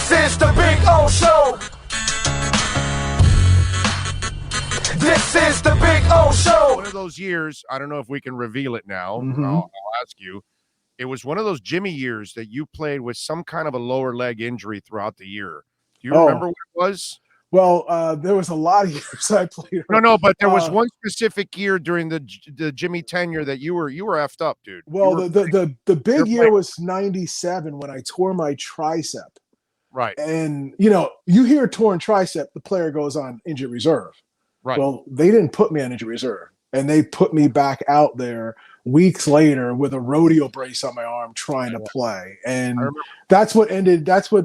This is the Big O Show. This is the Big O Show. One of those years, I don't know if we can reveal it now. Mm-hmm. I'll ask you. It was one of those Jimmy years that you played with some kind of a lower leg injury throughout the year. Do you remember what it was? Well, there was a lot of years I played. No, but there was one specific year during the Jimmy tenure that you were effed up, dude. Well, the big year was 97 when I tore my tricep. Right. And, you hear torn tricep, the player goes on injured reserve. Right. Well, they didn't put me on injured reserve. And they put me back out there weeks later with a rodeo brace on my arm trying to play. And that's what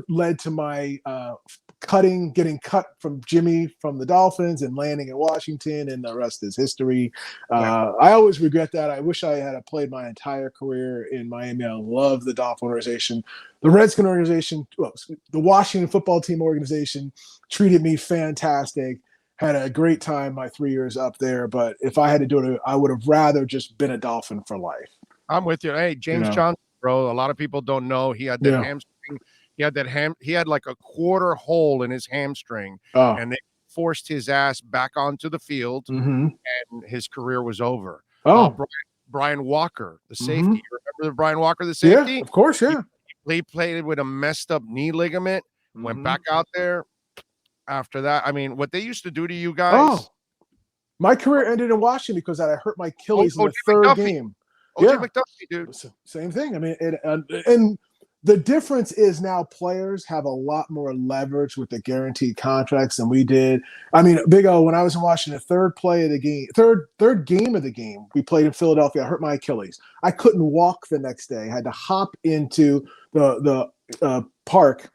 led to my getting cut from Jimmy from the Dolphins and landing in Washington, and the rest is history. I always regret that. I wish I had played my entire career in Miami. I love the Dolphin organization. The Redskin organization, the Washington football team organization treated me fantastic. Had a great time my 3 years up there, but if I had to do it, I would have rather just been a Dolphin for life. I'm with you. Hey, James Johnson, bro. A lot of people don't know he had that hamstring. He had like a quarter hole in his hamstring, and they forced his ass back onto the field, and his career was over. Brian Walker, the safety. You remember Brian Walker, the safety? Yeah, of course, yeah. He played with a messed up knee ligament, went back out there. After that, I mean, what they used to do to you guys. My career ended in Washington because I hurt my Achilles in the third game. O.J. McDuffie, dude. Same thing. I mean, and the difference is now players have a lot more leverage with the guaranteed contracts than we did. I mean, Big O, when I was in Washington, third game of the game, we played in Philadelphia. I hurt my Achilles. I couldn't walk the next day. I had to hop into the park,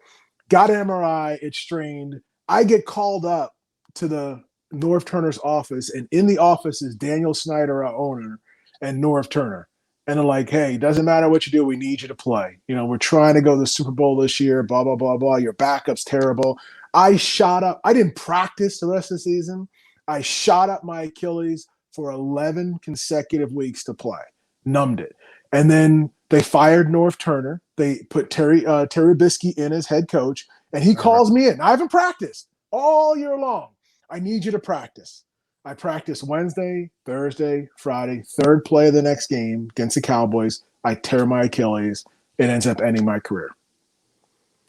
got an MRI, it strained. I get called up to the Norv Turner's office, and in the office is Daniel Snyder, our owner, and Norv Turner. And they're like, hey, doesn't matter what you do, we need you to play. We're trying to go to the Super Bowl this year, blah, blah, blah, blah. Your backup's terrible. I shot up. I didn't practice the rest of the season. I shot up my Achilles for 11 consecutive weeks to play. Numbed it. And then they fired Norv Turner. They put Terry Bisky in as head coach. And he calls me in. I haven't practiced all year long. I need you to practice. I practice Wednesday, Thursday, Friday, third play of the next game against the Cowboys. I tear my Achilles. It ends up ending my career.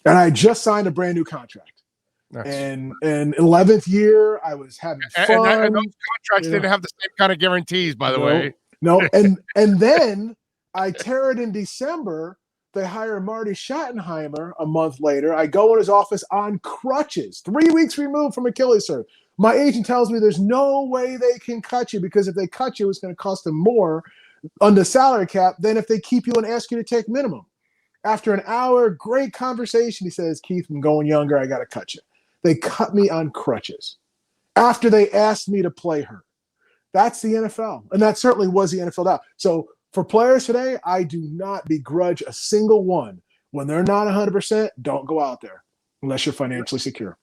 And I just signed a brand new contract. Nice. And 11th year, I was having fun. And those contracts didn't have the same kind of guarantees, by the way. No. And then I tear it in December. They hire Marty Schottenheimer a month later. I go in his office on crutches, 3 weeks removed from Achilles surgery. My agent tells me there's no way they can cut you, because if they cut you, it's going to cost them more on the salary cap than if they keep you and ask you to take minimum. After an hour, great conversation, he says, Keith, I'm going younger. I got to cut you. They cut me on crutches after they asked me to play hurt. That's the NFL. And that certainly was the NFL now. So for players today, I do not begrudge a single one. When they're not 100%, don't go out there unless you're financially secure.